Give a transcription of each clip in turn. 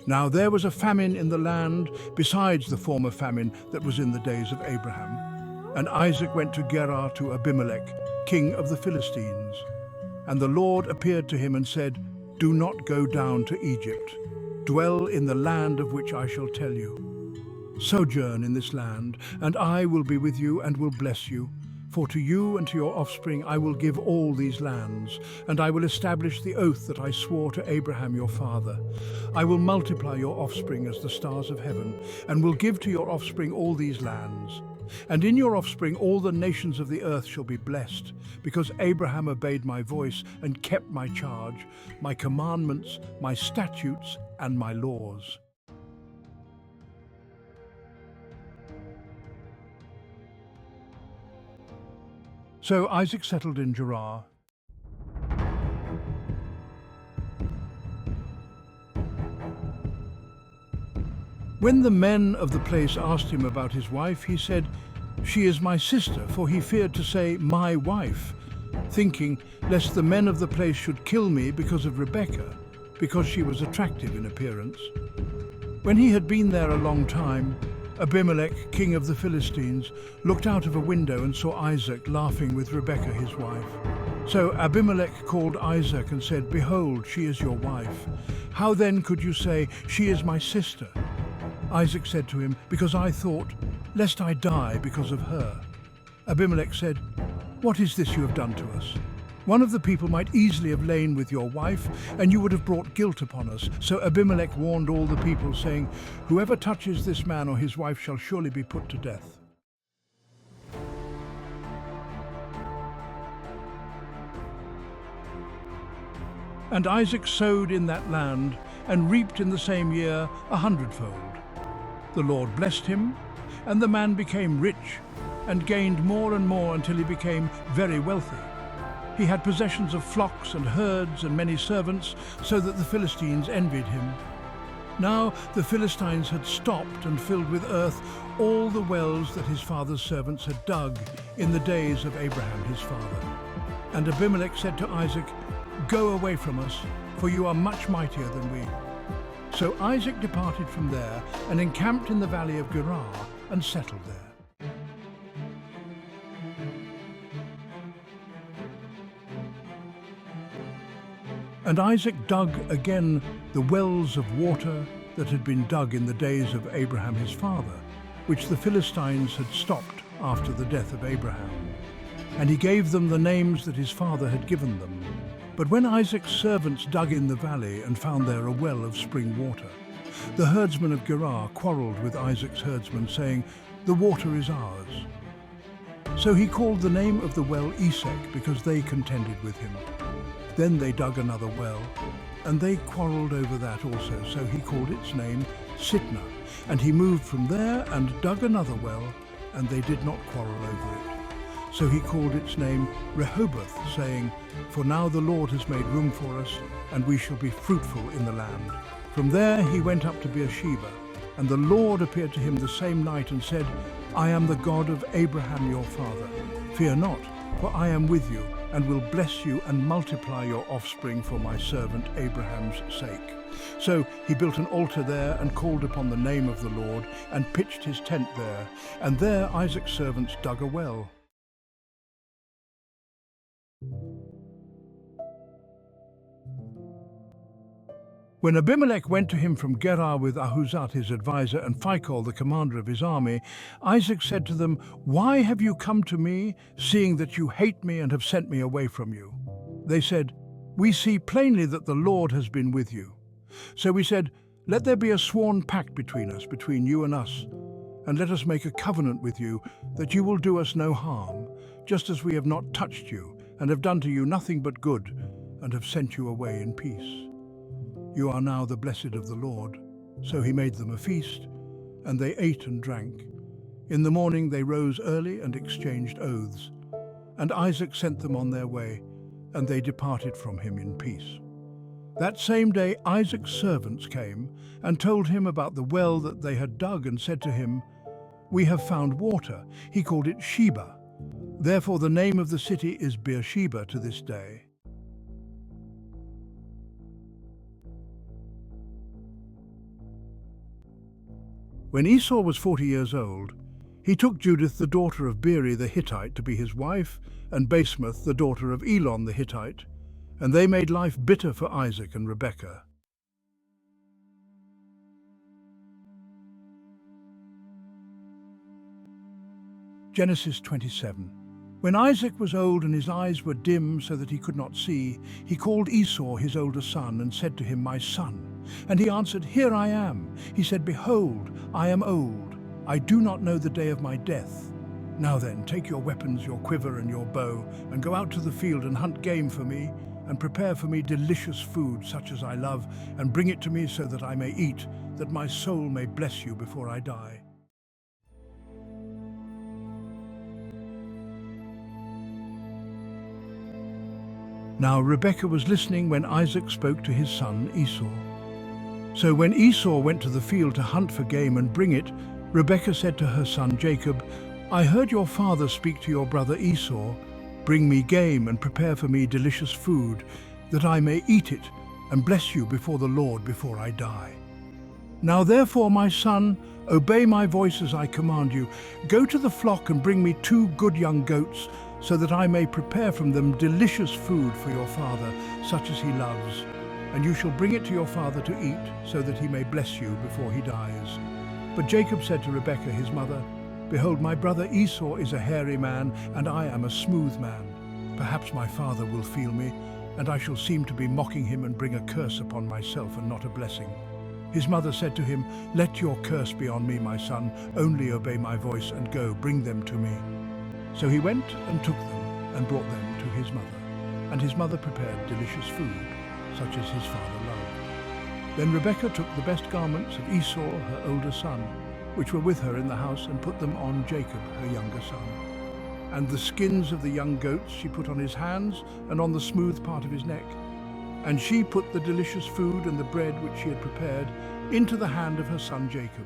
Now there was a famine in the land besides the former famine that was in the days of Abraham. And Isaac went to Gerar to Abimelech, king of the Philistines. And the Lord appeared to him and said, "Do not go down to Egypt. Dwell in the land of which I shall tell you. Sojourn in this land, and I will be with you and will bless you. For to you and to your offspring I will give all these lands, and I will establish the oath that I swore to Abraham your father. I will multiply your offspring as the stars of heaven, and will give to your offspring all these lands. And in your offspring all the nations of the earth shall be blessed, because Abraham obeyed my voice and kept my charge, my commandments, my statutes, and my laws." So Isaac settled in Gerar. When the men of the place asked him about his wife, he said, "She is my sister," for he feared to say, "my wife," thinking lest the men of the place should kill me because of Rebekah, because she was attractive in appearance. When he had been there a long time, Abimelech, king of the Philistines, looked out of a window and saw Isaac laughing with Rebekah his wife. So Abimelech called Isaac and said, "Behold, she is your wife. How then could you say, 'She is my sister'?" Isaac said to him, "Because I thought, lest I die because of her." Abimelech said, "What is this you have done to us? One of the people might easily have lain with your wife, and you would have brought guilt upon us." So Abimelech warned all the people, saying, "Whoever touches this man or his wife shall surely be put to death." And Isaac sowed in that land, and reaped in the same year 100-fold. The Lord blessed him, and the man became rich, and gained more and more until he became very wealthy. He had possessions of flocks and herds and many servants, so that the Philistines envied him. Now the Philistines had stopped and filled with earth all the wells that his father's servants had dug in the days of Abraham his father. And Abimelech said to Isaac, "Go away from us, for you are much mightier than we." So Isaac departed from there and encamped in the valley of Gerar and settled there. And Isaac dug again the wells of water that had been dug in the days of Abraham his father, which the Philistines had stopped after the death of Abraham. And he gave them the names that his father had given them. But when Isaac's servants dug in the valley and found there a well of spring water, the herdsmen of Gerar quarreled with Isaac's herdsmen, saying, "The water is ours." So he called the name of the well Esek, because they contended with him. Then they dug another well, and they quarreled over that also, so he called its name Sitnah. And he moved from there and dug another well, and they did not quarrel over it. So he called its name Rehoboth, saying, "For now the Lord has made room for us, and we shall be fruitful in the land." From there he went up to Beersheba, and the Lord appeared to him the same night and said, "I am the God of Abraham your father. Fear not, for I am with you, and will bless you and multiply your offspring for my servant Abraham's sake." So he built an altar there and called upon the name of the Lord and pitched his tent there, and there Isaac's servants dug a well. When Abimelech went to him from Gerar with Ahuzat his adviser and Phicol the commander of his army, Isaac said to them, "Why have you come to me, seeing that you hate me and have sent me away from you?" They said, "We see plainly that the Lord has been with you." So we said, "Let there be a sworn pact between us, between you and us, and let us make a covenant with you that you will do us no harm, just as we have not touched you and have done to you nothing but good, and have sent you away in peace. You are now the blessed of the Lord." So he made them a feast, and they ate and drank. In the morning they rose early and exchanged oaths. And Isaac sent them on their way, and they departed from him in peace. That same day Isaac's servants came and told him about the well that they had dug, and said to him, "We have found water." He called it Sheba. Therefore the name of the city is Beersheba to this day. When Esau was 40 years old, he took Judith the daughter of Beeri the Hittite to be his wife, and Basemath the daughter of Elon the Hittite, and they made life bitter for Isaac and Rebekah. Genesis 27. When Isaac was old and his eyes were dim so that he could not see, he called Esau his older son and said to him, "My son." And he answered, "Here I am." He said, "Behold, I am old. I do not know the day of my death. Now then, take your weapons, your quiver and your bow, and go out to the field and hunt game for me, and prepare for me delicious food such as I love, and bring it to me so that I may eat, that my soul may bless you before I die." Now Rebekah was listening when Isaac spoke to his son Esau. So when Esau went to the field to hunt for game and bring it, Rebekah said to her son Jacob, "I heard your father speak to your brother Esau, 'Bring me game and prepare for me delicious food, that I may eat it and bless you before the Lord before I die.' Now therefore, my son, obey my voice as I command you. Go to the flock and bring me 2 good young goats, so that I may prepare from them delicious food for your father, such as he loves. And you shall bring it to your father to eat, so that he may bless you before he dies." But Jacob said to Rebekah his mother, "Behold, my brother Esau is a hairy man, and I am a smooth man. Perhaps my father will feel me, and I shall seem to be mocking him and bring a curse upon myself and not a blessing." His mother said to him, "Let your curse be on me, my son. Only obey my voice and go, bring them to me." So he went and took them and brought them to his mother. And his mother prepared delicious food, such as his father loved. Then Rebekah took the best garments of Esau, her older son, which were with her in the house, and put them on Jacob, her younger son. And the skins of the young goats she put on his hands and on the smooth part of his neck. And she put the delicious food and the bread which she had prepared into the hand of her son Jacob.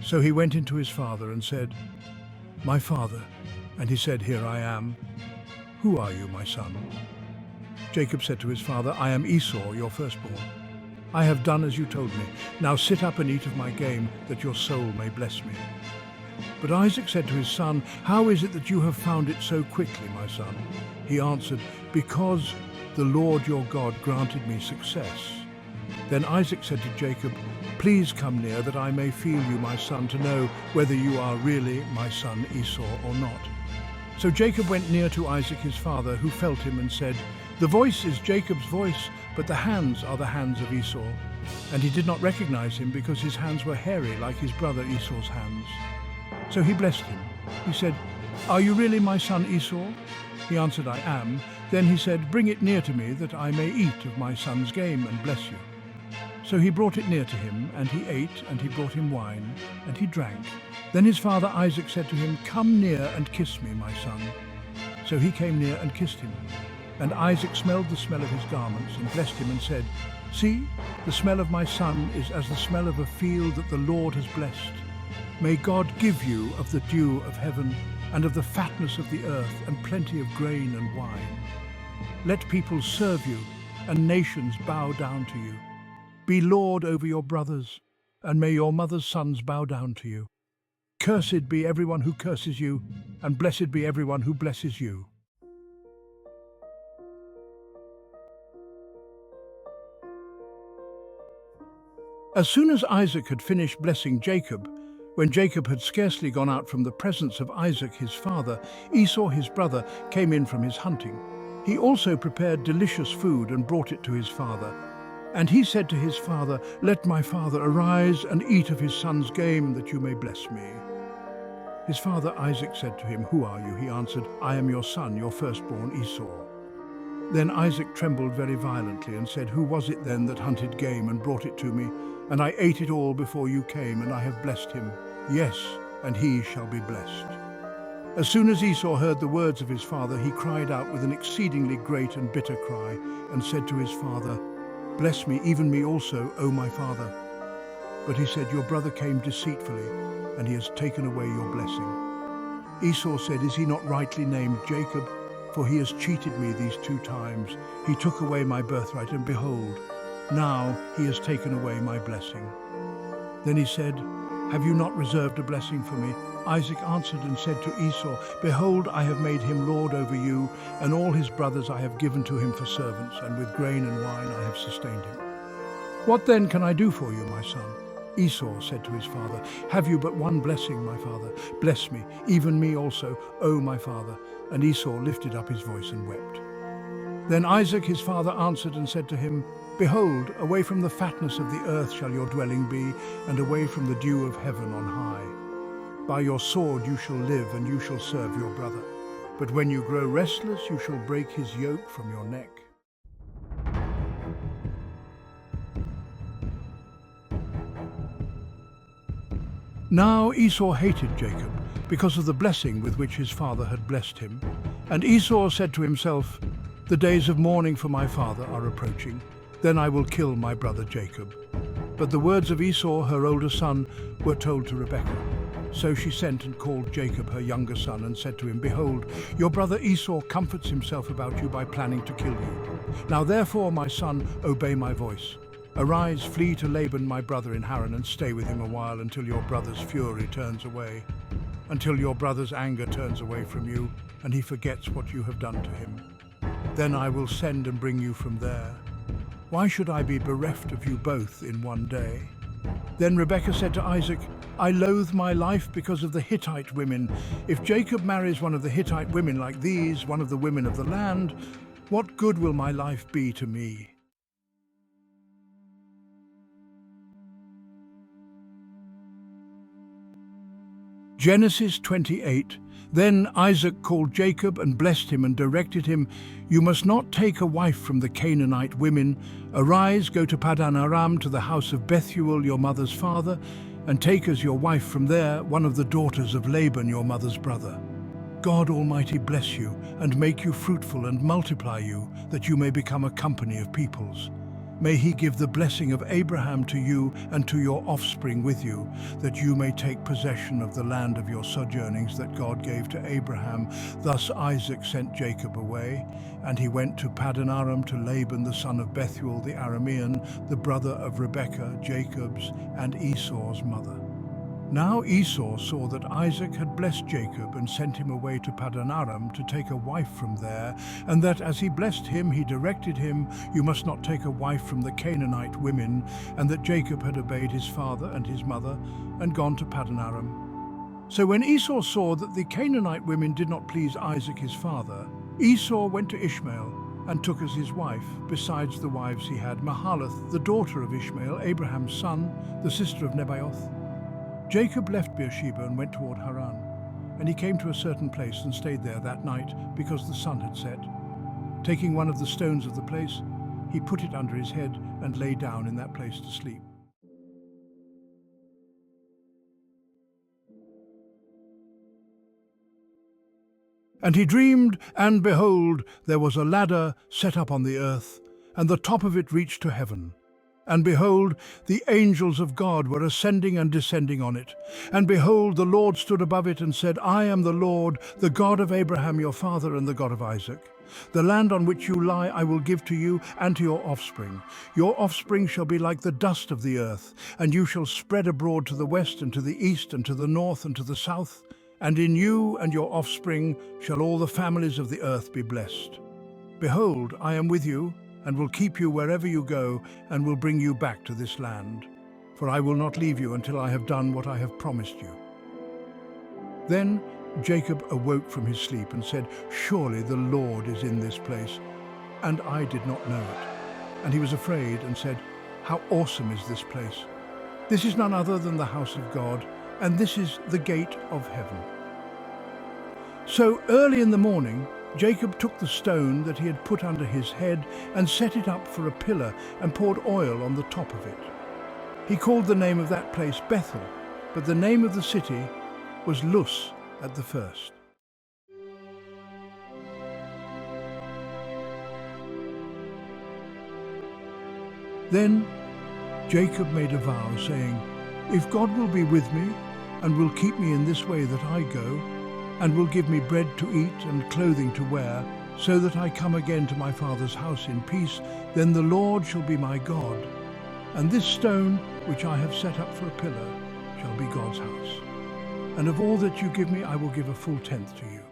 So he went into his father and said, "My father." And he said, "Here I am." "Who are you, my son?" Jacob said to his father, "I am Esau, your firstborn. I have done as you told me. Now sit up and eat of my game, that your soul may bless me." But Isaac said to his son, "How is it that you have found it so quickly, my son?" He answered, "Because the Lord your God granted me success." Then Isaac said to Jacob, "Please come near, that I may feel you, my son, to know whether you are really my son Esau or not." So Jacob went near to Isaac his father, who felt him and said, "The voice is Jacob's voice, but the hands are the hands of Esau." And he did not recognize him, because his hands were hairy like his brother Esau's hands. So he blessed him. He said, "Are you really my son Esau?" He answered, "I am." Then he said, "Bring it near to me, that I may eat of my son's game and bless you." So he brought it near to him, and he ate, and he brought him wine, and he drank. Then his father Isaac said to him, "Come near and kiss me, my son." So he came near and kissed him. And Isaac smelled the smell of his garments, and blessed him, and said, "See, the smell of my son is as the smell of a field that the Lord has blessed. May God give you of the dew of heaven, and of the fatness of the earth, and plenty of grain and wine. Let peoples serve you, and nations bow down to you. Be lord over your brothers, and may your mother's sons bow down to you. Cursed be everyone who curses you, and blessed be everyone who blesses you." As soon as Isaac had finished blessing Jacob, when Jacob had scarcely gone out from the presence of Isaac his father, Esau his brother came in from his hunting. He also prepared delicious food and brought it to his father. And he said to his father, "Let my father arise and eat of his son's game, that you may bless me." His father Isaac said to him, "Who are you?" He answered, "I am your son, your firstborn Esau." Then Isaac trembled very violently and said, "Who was it then that hunted game and brought it to me? And I ate it all before you came, and I have blessed him. Yes, and he shall be blessed." As soon as Esau heard the words of his father, he cried out with an exceedingly great and bitter cry, and said to his father, "Bless me, even me also, O my father." But he said, "Your brother came deceitfully, and he has taken away your blessing." Esau said, "Is he not rightly named Jacob? for he has cheated me these 2 times. He took away my birthright, and behold, now he has taken away my blessing." Then he said, "Have you not reserved a blessing for me?" Isaac answered and said to Esau, "Behold, I have made him lord over you, and all his brothers I have given to him for servants, and with grain and wine I have sustained him. What then can I do for you, my son?" Esau said to his father, "Have you but one blessing, my father? Bless me, even me also, O my father." And Esau lifted up his voice and wept. Then Isaac his father answered and said to him, "Behold, away from the fatness of the earth shall your dwelling be, and away from the dew of heaven on high. By your sword you shall live, and you shall serve your brother. But when you grow restless, you shall break his yoke from your neck." Now Esau hated Jacob because of the blessing with which his father had blessed him. And Esau said to himself, "The days of mourning for my father are approaching. Then I will kill my brother Jacob." But the words of Esau, her older son, were told to Rebekah. So she sent and called Jacob, her younger son, and said to him, "Behold, your brother Esau comforts himself about you by planning to kill you. Now therefore, my son, obey my voice. Arise, flee to Laban my brother in Haran, and stay with him a while until your brother's fury turns away, until your brother's anger turns away from you, and he forgets what you have done to him. Then I will send and bring you from there. Why should I be bereft of you both in one day?" Then Rebekah said to Isaac, "I loathe my life because of the Hittite women. If Jacob marries one of the Hittite women like these, one of the women of the land, what good will my life be to me?" Genesis 28. Then Isaac called Jacob and blessed him and directed him, "You must not take a wife from the Canaanite women. Arise, go to Paddan Aram to the house of Bethuel, your mother's father, and take as your wife from there one of the daughters of Laban, your mother's brother. God Almighty bless you and make you fruitful and multiply you, that you may become a company of peoples. May he give the blessing of Abraham to you and to your offspring with you, that you may take possession of the land of your sojournings that God gave to Abraham." Thus Isaac sent Jacob away, and he went to Paddan Aram to Laban the son of Bethuel the Aramean, the brother of Rebekah, Jacob's and Esau's mother. Now Esau saw that Isaac had blessed Jacob and sent him away to Paddan Aram to take a wife from there, and that as he blessed him, he directed him, "You must not take a wife from the Canaanite women," and that Jacob had obeyed his father and his mother and gone to Paddan Aram. So when Esau saw that the Canaanite women did not please Isaac his father, Esau went to Ishmael and took as his wife, besides the wives he had, Mahalath, the daughter of Ishmael, Abraham's son, the sister of Nebaioth. Jacob left Beersheba and went toward Haran, and he came to a certain place and stayed there that night because the sun had set. Taking one of the stones of the place, he put it under his head and lay down in that place to sleep. And he dreamed, and behold, there was a ladder set up on the earth, and the top of it reached to heaven. And behold, the angels of God were ascending and descending on it. And behold, the Lord stood above it and said, "I am the Lord, the God of Abraham your father and the God of Isaac. The land on which you lie I will give to you and to your offspring. Your offspring shall be like the dust of the earth, and you shall spread abroad to the west and to the east and to the north and to the south. And in you and your offspring shall all the families of the earth be blessed. Behold, I am with you, and will keep you wherever you go, and will bring you back to this land. For I will not leave you until I have done what I have promised you." Then Jacob awoke from his sleep and said, "Surely the Lord is in this place, and I did not know it." And he was afraid and said, "How awesome is this place! This is none other than the house of God, and this is the gate of heaven." So early in the morning, Jacob took the stone that he had put under his head and set it up for a pillar and poured oil on the top of it. He called the name of that place Bethel, but the name of the city was Luz at the first. Then Jacob made a vow, saying, "If God will be with me and will keep me in this way that I go, and will give me bread to eat and clothing to wear, so that I come again to my father's house in peace, then the Lord shall be my God, and this stone which I have set up for a pillar shall be God's house. And of all that you give me, I will give a full tenth to you.